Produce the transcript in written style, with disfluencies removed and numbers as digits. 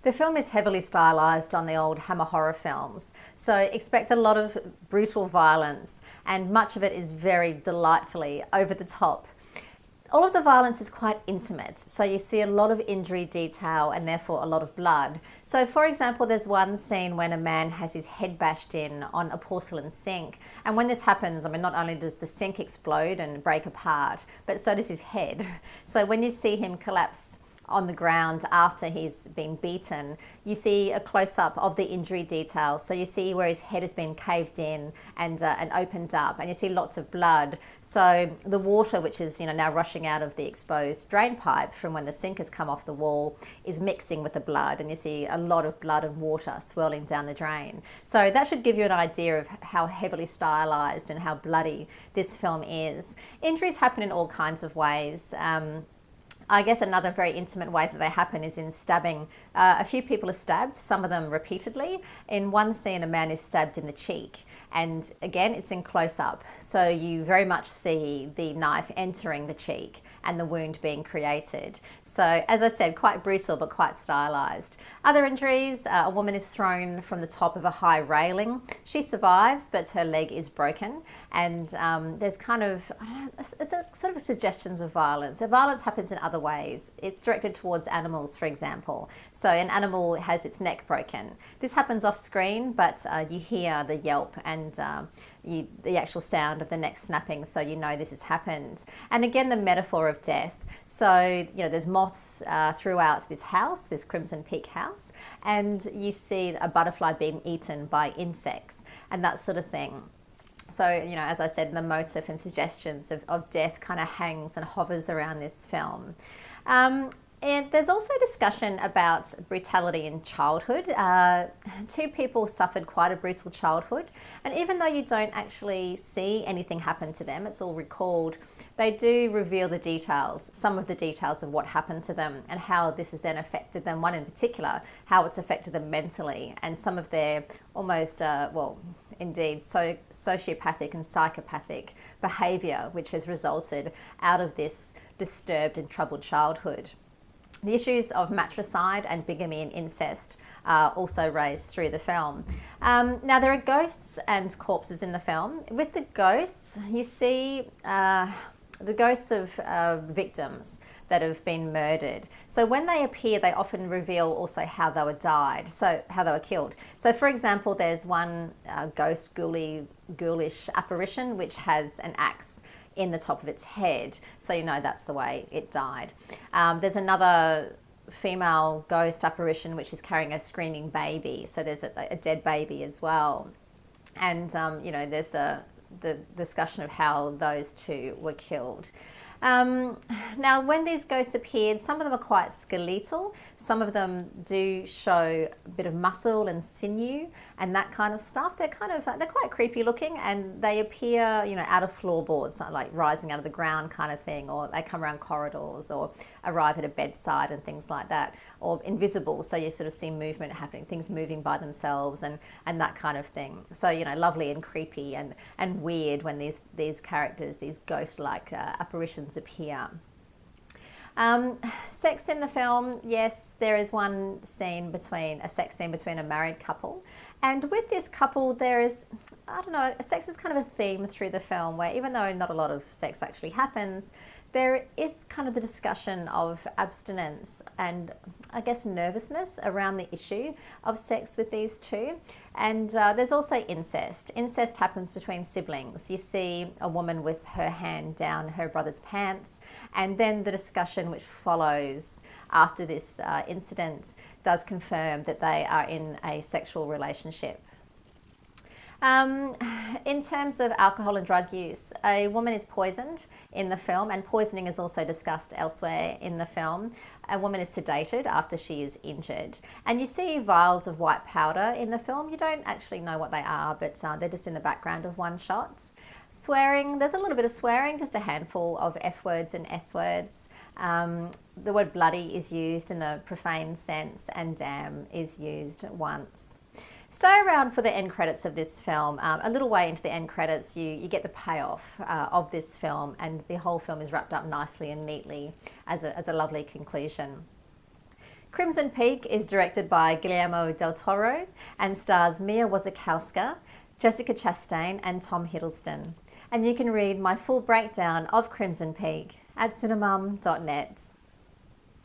The film is heavily stylized on the old Hammer horror films, so expect a lot of brutal violence, and much of it is very delightfully over the top. All of the violence is quite intimate, so you see a lot of injury detail and therefore a lot of blood. So for example, there's one scene when a man has his head bashed in on a porcelain sink, and when this happens, I mean, not only does the sink explode and break apart, but so does his head. So when you see him collapse on the ground after he's been beaten, you see a close-up of the injury detail. So you see where his head has been caved in and opened up, and you see lots of blood. So the water, which is now rushing out of the exposed drain pipe from when the sink has come off the wall, is mixing with the blood, and you see a lot of blood and water swirling down the drain. So that should give you an idea of how heavily stylized and how bloody this film is. Injuries happen in all kinds of ways. I guess another very intimate way that they happen is in stabbing. A few people are stabbed, some of them repeatedly. In one scene, a man is stabbed in the cheek. And again, it's in close-up. So you very much see the knife entering the cheek and the wound being created. So as I said, quite brutal, but quite stylized. Other injuries, a woman is thrown from the top of a high railing. She survives, but her leg is broken. And there's kind of, it's a sort of suggestions of violence. The violence happens in other ways. It's directed towards animals, for example. So an animal has its neck broken. This happens off screen, but you hear the yelp and the actual sound of the neck snapping, so you know this has happened. And again, the metaphor of death. So there's moths throughout this house, this Crimson Peak house, and you see a butterfly being eaten by insects and that sort of thing. So, as I said, the motif and suggestions of death kind of hangs and hovers around this film. And there's also discussion about brutality in childhood. Two people suffered quite a brutal childhood, and even though you don't actually see anything happen to them, it's all recalled, they do reveal the details, some of the details of what happened to them and how this has then affected them. One in particular, how it's affected them mentally, and some of their almost, indeed, sociopathic and psychopathic behaviour, which has resulted out of this disturbed and troubled childhood. The issues of matricide and bigamy and incest are also raised through the film. Now, there are ghosts and corpses in the film. With the ghosts, you see the ghosts of victims that have been murdered. So when they appear, they often reveal also how they were how they were killed. So for example, there's one ghost ghoulish apparition which has an axe in the top of its head, so that's the way it died. There's another female ghost apparition which is carrying a screaming baby, so there's a dead baby as well. And there's the discussion of how those two were killed. Now, when these ghosts appeared, some of them are quite skeletal. Some of them do show a bit of muscle and sinew and that kind of stuff. They're quite creepy looking, and they appear, out of floorboards, like rising out of the ground kind of thing, or they come around corridors or arrive at a bedside and things like that, or invisible, so you sort of see movement happening, things moving by themselves and that kind of thing. So, lovely and creepy and weird when these characters, these ghost-like apparitions appear. Sex in the film, yes, there is one a sex scene between a married couple. And with this couple, there is, sex is kind of a theme through the film, where even though not a lot of sex actually happens, there is kind of the discussion of abstinence and, I guess, nervousness around the issue of sex with these two. And there's also incest. Incest happens between siblings. You see a woman with her hand down her brother's pants, and then the discussion which follows after this incident does confirm that they are in a sexual relationship. In terms of alcohol and drug use, a woman is poisoned in the film, and poisoning is also discussed elsewhere in the film. A woman is sedated after she is injured. And you see vials of white powder in the film. You don't actually know what they are, but they're just in the background of one shot. Swearing, there's a little bit of swearing, just a handful of F words and S words. The word bloody is used in the profane sense, and damn is used once. Stay around for the end credits of this film. A little way into the end credits, you get the payoff of this film, and the whole film is wrapped up nicely and neatly as a lovely conclusion. Crimson Peak is directed by Guillermo del Toro and stars Mia Wasikowska, Jessica Chastain and Tom Hiddleston. And you can read my full breakdown of Crimson Peak at cinemum.net.